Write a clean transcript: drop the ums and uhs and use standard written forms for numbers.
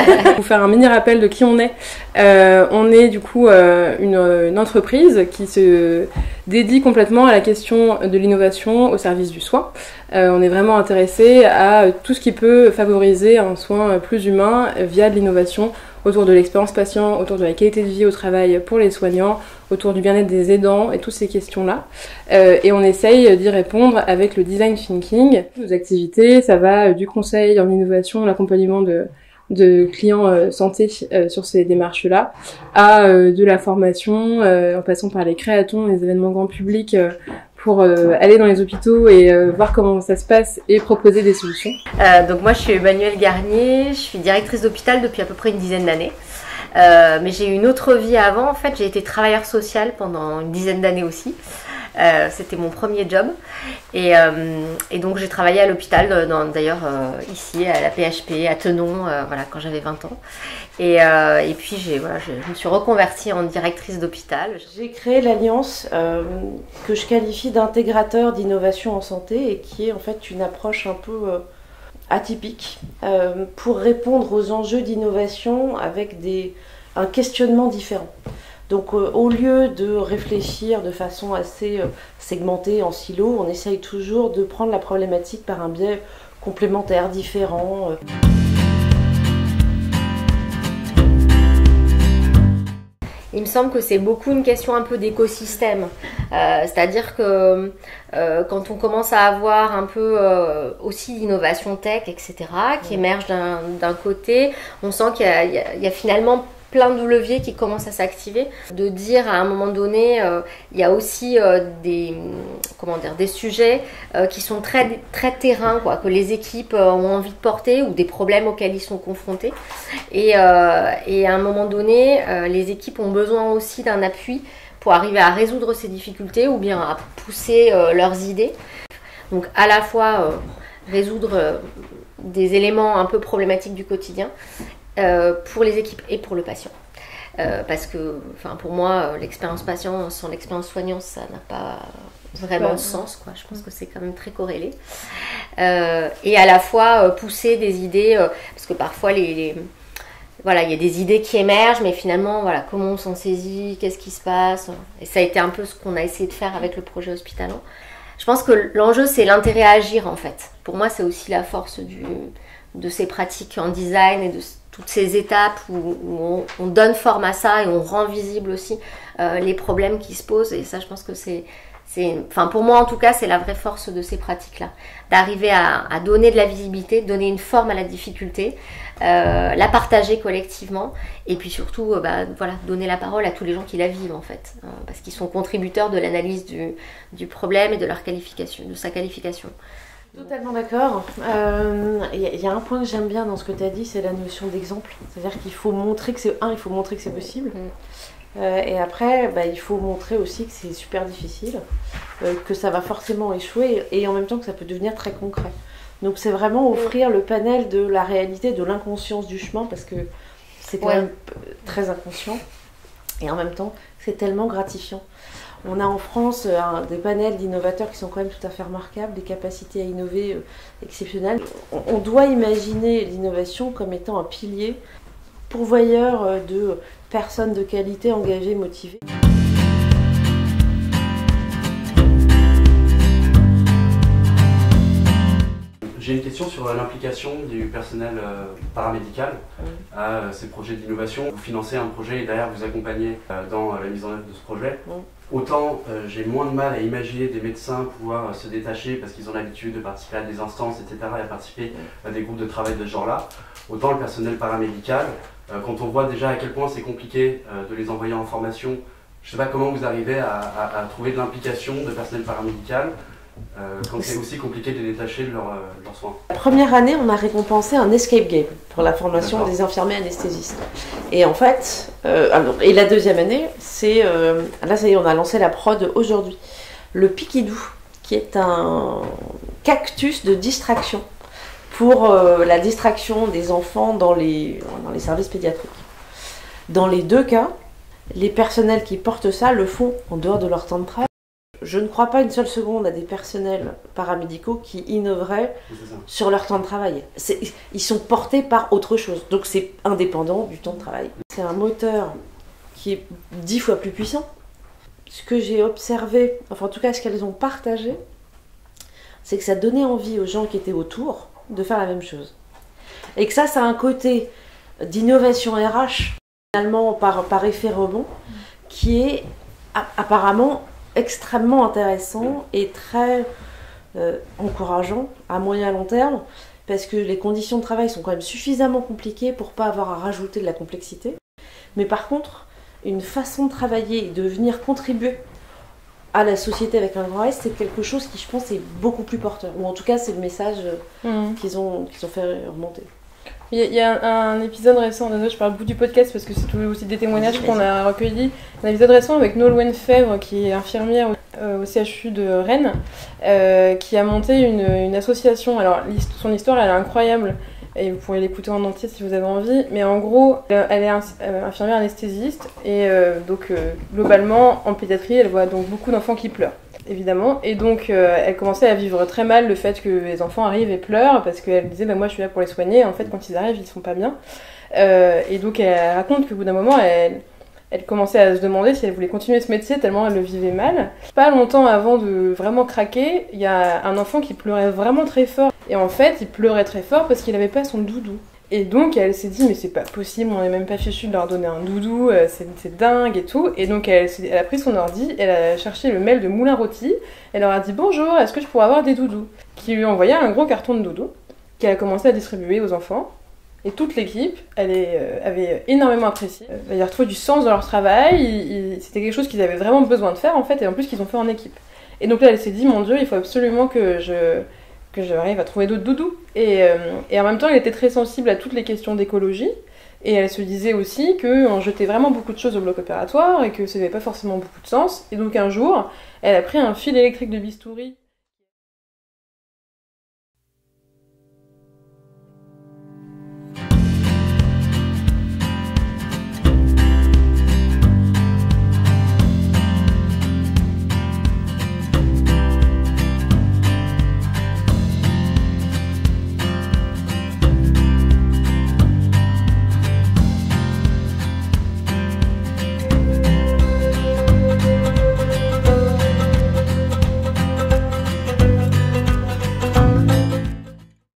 Pour vous faire un mini rappel de qui on est. On est du coup une entreprise qui se dédie complètement à la question de l'innovation au service du soin. On est vraiment intéressé à tout ce qui peut favoriser un soin plus humain via de l'innovation autour de l'expérience patient, autour de la qualité de vie au travail pour les soignants, autour du bien-être des aidants et toutes ces questions-là. Et on essaye d'y répondre avec le design thinking. Nos activités, ça va du conseil en innovation, l'accompagnement de clients santé sur ces démarches-là, à de la formation, en passant par les créatons, les événements grand public, pour aller dans les hôpitaux et voir comment ça se passe et proposer des solutions. Donc moi je suis Emmanuelle Garnier, je suis directrice d'hôpital depuis à peu près une dizaine d'années. Mais j'ai eu une autre vie avant, en fait j'ai été travailleur social pendant une dizaine d'années aussi. C'était mon premier job et donc j'ai travaillé à l'hôpital, d'ailleurs ici à la PHP à Tenon, voilà, quand j'avais 20 ans et puis je me suis reconvertie en directrice d'hôpital. J'ai créé l'Alliance que je qualifie d'intégrateur d'innovation en santé et qui est en fait une approche un peu atypique pour répondre aux enjeux d'innovation avec un questionnement différent. Donc au lieu de réfléchir de façon assez segmentée en silo, on essaye toujours de prendre la problématique par un biais complémentaire, différent. Il me semble que c'est beaucoup une question un peu d'écosystème, c'est-à-dire que quand on commence à avoir un peu aussi l'innovation tech, etc., qui émerge d'un côté, on sent qu'il y a finalement plein de leviers qui commencent à s'activer, de dire à un moment donné, il y a aussi des sujets qui sont très, très terrain, quoi, que les équipes ont envie de porter ou des problèmes auxquels ils sont confrontés. Et à un moment donné, les équipes ont besoin aussi d'un appui pour arriver à résoudre ces difficultés ou bien à pousser leurs idées. Donc à la fois résoudre des éléments un peu problématiques du quotidien, pour les équipes et pour le patient. Parce que pour moi, l'expérience patient sans l'expérience soignante, ça n'a pas vraiment de sens, quoi. Je pense que c'est quand même très corrélé. Et à la fois pousser des idées, parce que parfois voilà, il y a des idées qui émergent, mais finalement, voilà, comment on s'en saisit, qu'est-ce qui se passe. Et ça a été un peu ce qu'on a essayé de faire avec le projet Hospitalant. Je pense que l'enjeu, c'est l'intérêt à agir, en fait. Pour moi, c'est aussi la force de ces pratiques en design et de toutes ces étapes où on donne forme à ça et on rend visible aussi les problèmes qui se posent. Et ça, je pense que pour moi en tout cas, c'est la vraie force de ces pratiques-là. D'arriver à donner de la visibilité, donner une forme à la difficulté, la partager collectivement et puis surtout donner la parole à tous les gens qui la vivent en fait. Parce qu'ils sont contributeurs de l'analyse du problème et de sa qualification. Totalement d'accord. Y a un point que j'aime bien dans ce que tu as dit, c'est la notion d'exemple. C'est-à-dire qu'il faut montrer que c'est possible. Et après, il faut montrer aussi que c'est super difficile, que ça va forcément échouer et en même temps que ça peut devenir très concret. Donc c'est vraiment offrir le panel de la réalité, de l'inconscience du chemin parce que c'est quand même très inconscient et en même temps c'est tellement gratifiant. On a en France des panels d'innovateurs qui sont quand même tout à fait remarquables, des capacités à innover exceptionnelles. On doit imaginer l'innovation comme étant un pilier pourvoyeur de personnes de qualité engagées, motivées. J'ai une question sur l'implication du personnel paramédical à ces projets d'innovation. Vous financez un projet et derrière vous accompagnez dans la mise en œuvre de ce projet. Autant j'ai moins de mal à imaginer des médecins pouvoir se détacher parce qu'ils ont l'habitude de participer à des instances, etc., et à participer à des groupes de travail de ce genre-là. Autant le personnel paramédical, quand on voit déjà à quel point c'est compliqué de les envoyer en formation, je ne sais pas comment vous arrivez à trouver de l'implication de personnel paramédical quand c'est aussi compliqué de les détacher de leurs soins. La première année, on a récompensé un escape game pour la formation des infirmiers anesthésistes. Et en fait, et la deuxième année, là ça y est, on a lancé la prod aujourd'hui. Le Pikidou, qui est un cactus de distraction pour la distraction des enfants dans les services pédiatriques. Dans les deux cas, les personnels qui portent ça le font en dehors de leur temps de travail. Je ne crois pas une seule seconde à des personnels paramédicaux qui innoveraient sur leur temps de travail. Ils sont portés par autre chose, donc c'est indépendant du temps de travail. C'est un moteur qui est 10 fois plus puissant. Ce que j'ai observé, enfin en tout cas ce qu'elles ont partagé, c'est que ça donnait envie aux gens qui étaient autour de faire la même chose. Et que ça a un côté d'innovation RH, finalement par effet rebond, qui est apparemment extrêmement intéressant et très encourageant à moyen et à long terme, parce que les conditions de travail sont quand même suffisamment compliquées pour pas avoir à rajouter de la complexité. Mais par contre, une façon de travailler et de venir contribuer à la société avec un grand S, c'est quelque chose qui, je pense, est beaucoup plus porteur. Ou en tout cas, c'est le message qu'ils ont fait remonter. Il y a un épisode récent, désolé, je parle beaucoup du podcast parce que c'est aussi des témoignages qu'on a recueillis. Un épisode récent avec Nolwenn Fèvre, qui est infirmière au CHU de Rennes, qui a monté une association. Alors, son histoire, elle est incroyable. Et vous pourrez l'écouter en entier si vous avez envie. Mais en gros, elle est infirmière anesthésiste. Et donc, globalement, en pédiatrie, elle voit donc beaucoup d'enfants qui pleurent, évidemment. Et donc, elle commençait à vivre très mal le fait que les enfants arrivent et pleurent, parce qu'elle disait, bah, moi, je suis là pour les soigner. Et en fait, quand ils arrivent, ils sont pas bien. Et donc, elle raconte qu'au bout d'un moment, elle commençait à se demander si elle voulait continuer ce métier tellement elle le vivait mal. Pas longtemps avant de vraiment craquer, il y a un enfant qui pleurait vraiment très fort. Et en fait, il pleurait très fort parce qu'il n'avait pas son doudou. Et donc, elle s'est dit, mais c'est pas possible, on n'est même pas fichu de leur donner un doudou, c'est dingue et tout. Et donc, elle a pris son ordi, elle a cherché le mail de Moulin Rôti, elle leur a dit, bonjour, est-ce que je pourrais avoir des doudous? Qui lui envoyait un gros carton de doudous, qu'elle a commencé à distribuer aux enfants. Et toute l'équipe, avait énormément apprécié. Ils retrouvaient du sens dans leur travail, c'était quelque chose qu'ils avaient vraiment besoin de faire en fait, et en plus qu'ils ont fait en équipe. Et donc là, elle s'est dit, mon Dieu, il faut absolument que j'arrive à trouver d'autres doudous. Et en même temps, elle était très sensible à toutes les questions d'écologie, et elle se disait aussi qu'on jetait vraiment beaucoup de choses au bloc opératoire, et que ça n'avait pas forcément beaucoup de sens. Et donc un jour, elle a pris un fil électrique de bistouri